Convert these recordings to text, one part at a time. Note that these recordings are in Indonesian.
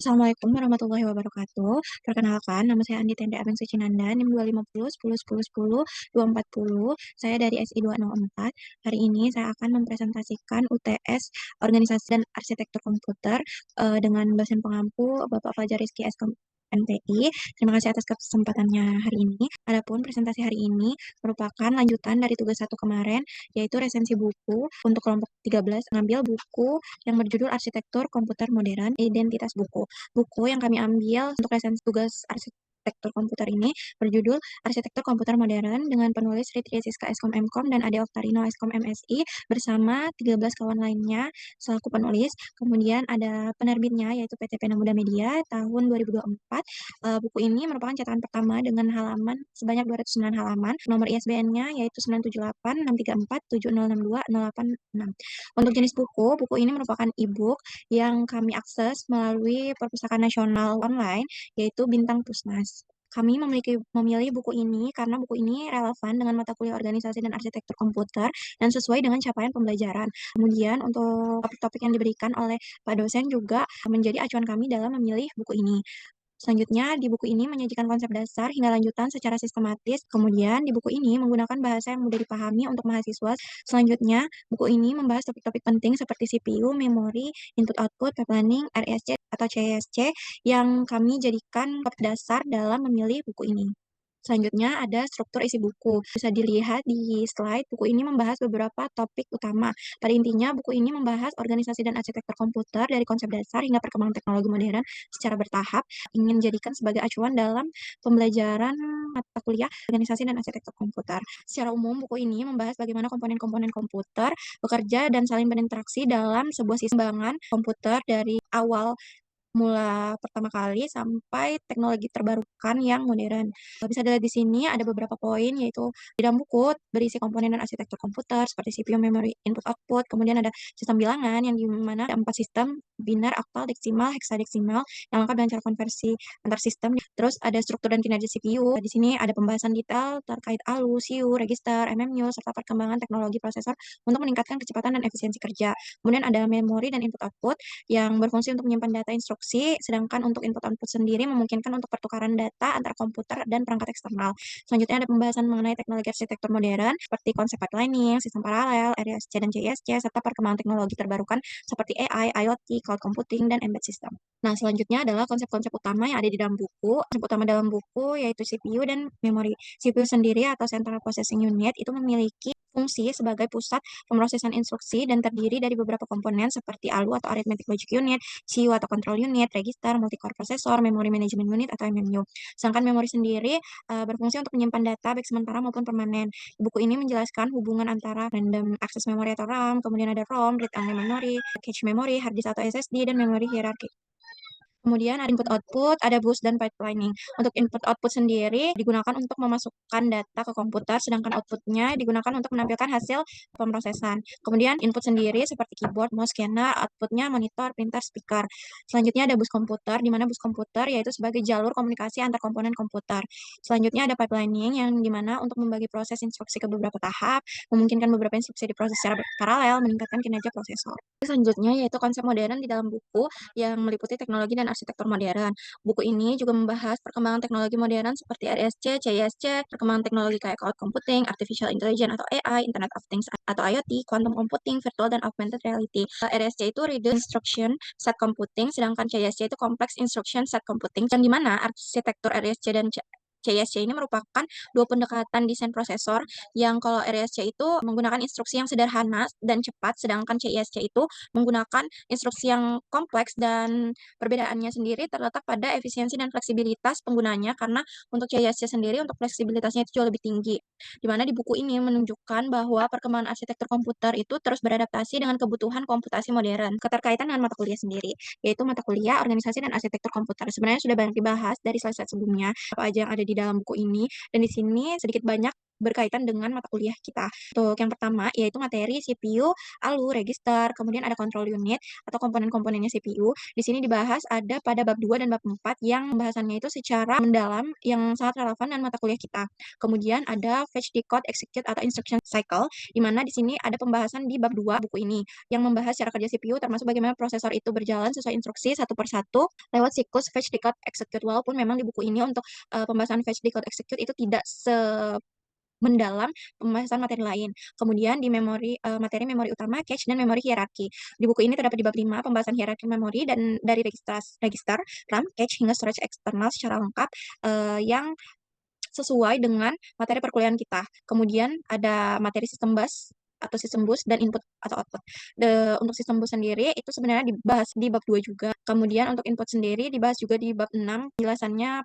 Assalamualaikum warahmatullahi wabarakatuh. Perkenalkan, nama saya Andi Tende Ameng Sucinanda, NIM 250 10 10 10 240. Saya dari SI 204. Hari ini saya akan mempresentasikan UTS Organisasi dan Arsitektur Komputer dengan dosen pengampu Bapak Fajar Rizky SKM MTI. Terima kasih atas kesempatannya hari ini. Adapun presentasi hari ini merupakan lanjutan dari tugas satu kemarin, yaitu resensi buku untuk kelompok 13, mengambil buku yang berjudul Arsitektur Komputer Modern, Identitas Buku. Buku yang kami ambil untuk resensi tugas arsitektur komputer ini berjudul Arsitektur Komputer Modern dengan penulis Ritri Siska Eskom Mkom dan Ade Oktarino Eskom MSI bersama 13 kawan lainnya selaku penulis. Kemudian ada penerbitnya yaitu PT Pena Muda Media tahun 2024. Buku ini merupakan cetakan pertama dengan halaman sebanyak 209 halaman. Nomor ISBN-nya yaitu 978 634 7062 086. Untuk jenis buku, buku ini merupakan e-book yang kami akses melalui Perpustakaan Nasional Online, yaitu Bintang Pusnas. Kami memilih buku ini karena buku ini relevan dengan mata kuliah organisasi dan arsitektur komputer dan sesuai dengan capaian pembelajaran. Kemudian untuk topik-topik yang diberikan oleh Pak dosen juga menjadi acuan kami dalam memilih buku ini. Selanjutnya, di buku ini menyajikan konsep dasar hingga lanjutan secara sistematis. Kemudian, di buku ini menggunakan bahasa yang mudah dipahami untuk mahasiswa. Selanjutnya, buku ini membahas topik-topik penting seperti CPU, memori, input-output, pipelining, RSC atau CSC yang kami jadikan topik dasar dalam memilih buku ini. Selanjutnya ada struktur isi buku. Bisa dilihat di slide, buku ini membahas beberapa topik utama. Pada intinya, buku ini membahas organisasi dan arsitektur komputer dari konsep dasar hingga perkembangan teknologi modern secara bertahap, ingin jadikan sebagai acuan dalam pembelajaran mata kuliah organisasi dan arsitektur komputer. Secara umum, buku ini membahas bagaimana komponen-komponen komputer bekerja dan saling berinteraksi dalam sebuah sistem pengembangan komputer dari awal mula pertama kali sampai teknologi terbarukan yang modern. Bisa dilihat di sini ada beberapa poin yaitu di dalam buku berisi komponen dan arsitektur komputer seperti CPU, memori, input, output. Kemudian ada sistem bilangan yang di mana ada 4 sistem binar, oktal, deksimal, heksadeksimal yang lengkap dengan cara konversi antar sistem. Terus ada struktur dan kinerja CPU. Di sini ada pembahasan detail terkait ALU, CU, register, MMU serta perkembangan teknologi prosesor untuk meningkatkan kecepatan dan efisiensi kerja. Kemudian ada memori dan input output yang berfungsi untuk menyimpan data instruksi, sedangkan untuk input output sendiri memungkinkan untuk pertukaran data antara komputer dan perangkat eksternal. Selanjutnya ada pembahasan mengenai teknologi arsitektur modern seperti konsep pipelining, sistem paralel, RSC dan CISC, serta perkembangan teknologi terbarukan seperti AI, IoT, cloud computing, dan embedded system. Nah, selanjutnya adalah konsep-konsep utama yang ada di dalam buku. Konsep utama dalam buku yaitu CPU dan memori. CPU sendiri atau Central Processing Unit itu memiliki fungsi sebagai pusat pemrosesan instruksi dan terdiri dari beberapa komponen seperti ALU atau Arithmetic Logic Unit, CU atau Control Unit, register, multi-core processor, Memory Management Unit atau MMU. Sedangkan memori sendiri berfungsi untuk menyimpan data baik sementara maupun permanen. Buku ini menjelaskan hubungan antara random access memory atau RAM, kemudian ada ROM, read-only memory, cache memory, hard disk atau SSD, dan memori hierarki. Kemudian ada input output, ada bus dan pipelining. Untuk input output sendiri digunakan untuk memasukkan data ke komputer, sedangkan outputnya digunakan untuk menampilkan hasil pemrosesan. Kemudian input sendiri seperti keyboard, mouse, scanner, outputnya monitor, printer, speaker. Selanjutnya ada bus komputer, di mana bus komputer yaitu sebagai jalur komunikasi antar komponen komputer. Selanjutnya ada pipelining yang dimana untuk membagi proses instruksi ke beberapa tahap, memungkinkan beberapa instruksi diproses secara paralel, meningkatkan kinerja prosesor. Selanjutnya yaitu konsep modern di dalam buku yang meliputi teknologi dan arsitektur modern. Buku ini juga membahas perkembangan teknologi modern seperti RSC, CISC, perkembangan teknologi kayak cloud computing, artificial intelligence atau AI, Internet of Things atau IoT, quantum computing, virtual dan augmented reality. RSC itu Reduced Instruction Set Computing, sedangkan CISC itu Complex Instruction Set Computing, yang dimana arsitektur RSC dan CISC ini merupakan dua pendekatan desain prosesor yang kalau RSC itu menggunakan instruksi yang sederhana dan cepat, sedangkan CISC itu menggunakan instruksi yang kompleks dan perbedaannya sendiri terletak pada efisiensi dan fleksibilitas penggunanya karena untuk CISC sendiri untuk fleksibilitasnya itu jauh lebih tinggi. Di mana di buku ini menunjukkan bahwa perkembangan arsitektur komputer itu terus beradaptasi dengan kebutuhan komputasi modern. Keterkaitan dengan mata kuliah sendiri, yaitu mata kuliah organisasi dan arsitektur komputer. Sebenarnya sudah banyak dibahas dari slide-slide sebelumnya, apa aja yang ada di dalam buku ini, dan di sini sedikit banyak berkaitan dengan mata kuliah kita. Untuk yang pertama yaitu materi CPU, ALU, register, kemudian ada control unit atau komponen-komponennya CPU. Di sini dibahas ada pada bab 2 dan bab 4 yang pembahasannya itu secara mendalam yang sangat relevan dengan mata kuliah kita. Kemudian ada fetch, decode, execute atau instruction cycle, di mana di sini ada pembahasan di bab 2 buku ini yang membahas cara kerja CPU termasuk bagaimana prosesor itu berjalan sesuai instruksi satu persatu lewat siklus fetch, decode, execute. Walaupun memang di buku ini untuk pembahasan fetch, decode, execute itu tidak mendalam pembahasan materi lain. Kemudian di materi memori utama, cache, dan memori hierarki. Di buku ini terdapat di bab 5 pembahasan hierarki memori dan dari register, RAM, cache, hingga storage eksternal secara lengkap yang sesuai dengan materi perkuliahan kita. Kemudian ada materi sistem bus atau sistem bus dan input atau output. Untuk sistem bus sendiri itu sebenarnya dibahas di bab 2 juga. Kemudian untuk input sendiri dibahas juga di bab 6,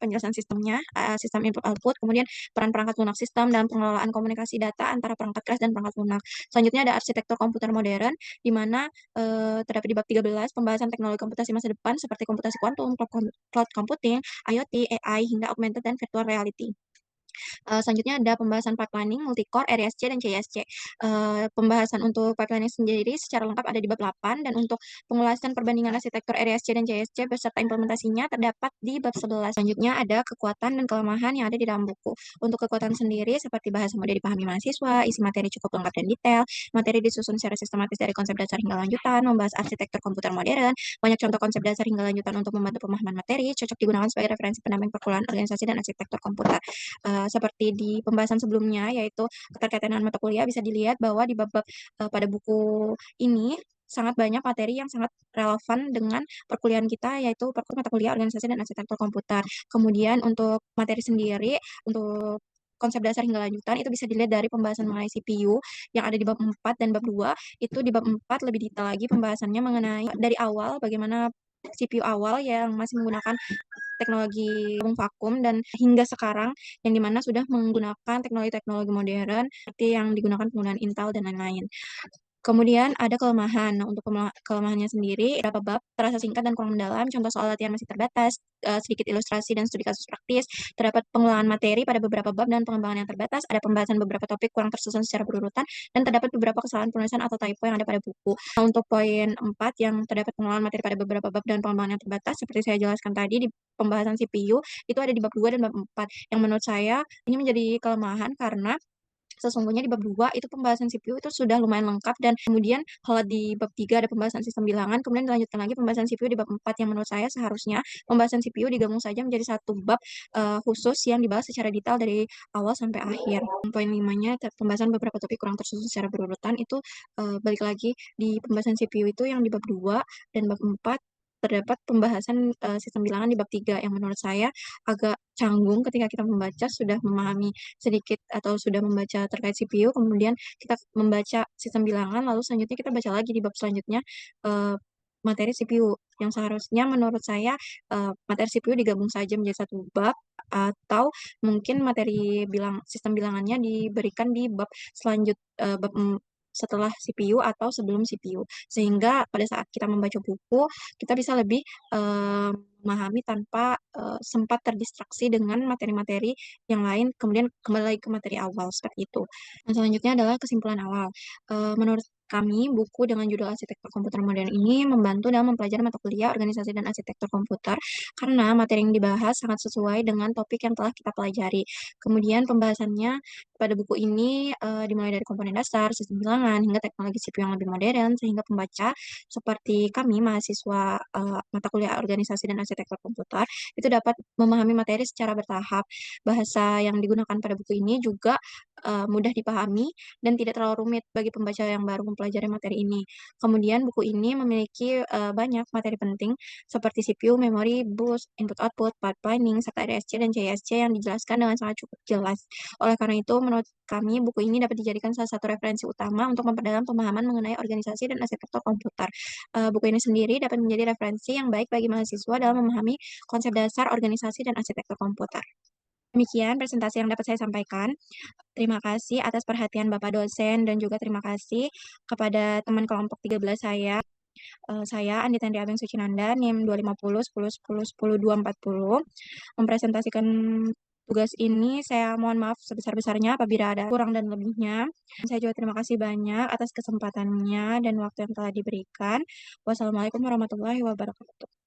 penjelasan sistemnya, sistem input output, kemudian peran perangkat lunak sistem dalam pengelolaan komunikasi data antara perangkat keras dan perangkat lunak. Selanjutnya ada arsitektur komputer modern di mana terdapat di bab 13 pembahasan teknologi komputasi masa depan seperti komputasi kuantum, cloud computing, IoT, AI, hingga augmented dan virtual reality. Selanjutnya ada pembahasan pipelining, multicore, RSC, dan CSC. Pembahasan untuk pipelining sendiri secara lengkap ada di bab 8, dan untuk pengulasan perbandingan arsitektur RSC dan CSC beserta implementasinya terdapat di bab 11. Selanjutnya ada kekuatan dan kelemahan yang ada di dalam buku. Untuk kekuatan sendiri seperti bahasa mudah dipahami mahasiswa, isi materi cukup lengkap dan detail, materi disusun secara sistematis dari konsep dasar hingga lanjutan, membahas arsitektur komputer modern, banyak contoh konsep dasar hingga lanjutan untuk membantu pemahaman materi, cocok digunakan sebagai referensi pendamping perkuliahan organisasi dan arsitektur komputer. Seperti di pembahasan sebelumnya yaitu keterkaitan dengan mata kuliah, bisa dilihat bahwa di bab-bab pada buku ini sangat banyak materi yang sangat relevan dengan perkuliahan kita yaitu mata kuliah organisasi dan arsitektur komputer. Kemudian untuk materi sendiri untuk konsep dasar hingga lanjutan itu bisa dilihat dari pembahasan mengenai CPU yang ada di bab 4 dan bab 2. Itu di bab 4 lebih detail lagi pembahasannya mengenai dari awal bagaimana CPU awal yang masih menggunakan teknologi tabung vakum dan hingga sekarang yang dimana sudah menggunakan teknologi-teknologi modern seperti yang digunakan penggunaan Intel dan lain-lain. Kemudian ada kelemahan. Nah, untuk kelemahannya sendiri, beberapa bab terasa singkat dan kurang mendalam, contoh soal latihan masih terbatas, sedikit ilustrasi dan studi kasus praktis, terdapat pengulangan materi pada beberapa bab dan pengembangan yang terbatas, ada pembahasan beberapa topik kurang tersusun secara berurutan, dan terdapat beberapa kesalahan penulisan atau typo yang ada pada buku. Nah, untuk poin 4 yang terdapat pengulangan materi pada beberapa bab dan pengembangan yang terbatas, seperti saya jelaskan tadi di pembahasan CPU, itu ada di bab 2 dan bab 4, yang menurut saya ini menjadi kelemahan karena sesungguhnya di bab 2 itu pembahasan CPU itu sudah lumayan lengkap, dan kemudian kalau di bab 3 ada pembahasan sistem bilangan, kemudian dilanjutkan lagi pembahasan CPU di bab 4 yang menurut saya seharusnya pembahasan CPU digabung saja menjadi satu bab khusus yang dibahas secara detail dari awal sampai akhir. Poin 5-nya pembahasan beberapa topik kurang tersusun secara berurutan itu balik lagi di pembahasan CPU itu yang di bab 2 dan bab 4 terdapat pembahasan sistem bilangan di bab 3 yang menurut saya agak canggung ketika kita membaca sudah memahami sedikit atau sudah membaca terkait CPU, kemudian kita membaca sistem bilangan, lalu selanjutnya kita baca lagi di bab selanjutnya materi CPU, yang seharusnya menurut saya materi CPU digabung saja menjadi satu bab, atau mungkin materi sistem bilangannya diberikan di bab setelah CPU atau sebelum CPU, sehingga pada saat kita membaca buku kita bisa lebih memahami tanpa sempat terdistraksi dengan materi-materi yang lain, kemudian kembali lagi ke materi awal seperti itu. Nah, selanjutnya adalah kesimpulan awal. Menurut kami, buku dengan judul Arsitektur Komputer Modern ini membantu dalam mempelajari mata kuliah organisasi dan arsitektur komputer karena materi yang dibahas sangat sesuai dengan topik yang telah kita pelajari. Kemudian pembahasannya pada buku ini dimulai dari komponen dasar, sistem bilangan, hingga teknologi CPU yang lebih modern, sehingga pembaca seperti kami, mahasiswa mata kuliah organisasi dan arsitektur komputer, itu dapat memahami materi secara bertahap. Bahasa yang digunakan pada buku ini juga mudah dipahami dan tidak terlalu rumit bagi pembaca yang baru mempelajari materi ini. Kemudian buku ini memiliki banyak materi penting seperti CPU, memori, bus, input-output, pipelining, serta RSC dan CSC yang dijelaskan dengan sangat cukup jelas. Oleh karena itu, menurut kami, buku ini dapat dijadikan salah satu referensi utama untuk memperdalam pemahaman mengenai organisasi dan arsitektur komputer. Buku ini sendiri dapat menjadi referensi yang baik bagi mahasiswa dalam memahami konsep dasar organisasi dan arsitektur komputer. Demikian presentasi yang dapat saya sampaikan. Terima kasih atas perhatian Bapak dosen dan juga terima kasih kepada teman kelompok 13 saya. Saya Andi Tandri Abeng Sucinanda, NIM 250 10 10 10 240, mempresentasikan tugas ini saya mohon maaf sebesar-besarnya apabila ada kurang dan lebihnya. Saya juga terima kasih banyak atas kesempatannya dan waktu yang telah diberikan. Wassalamualaikum warahmatullahi wabarakatuh.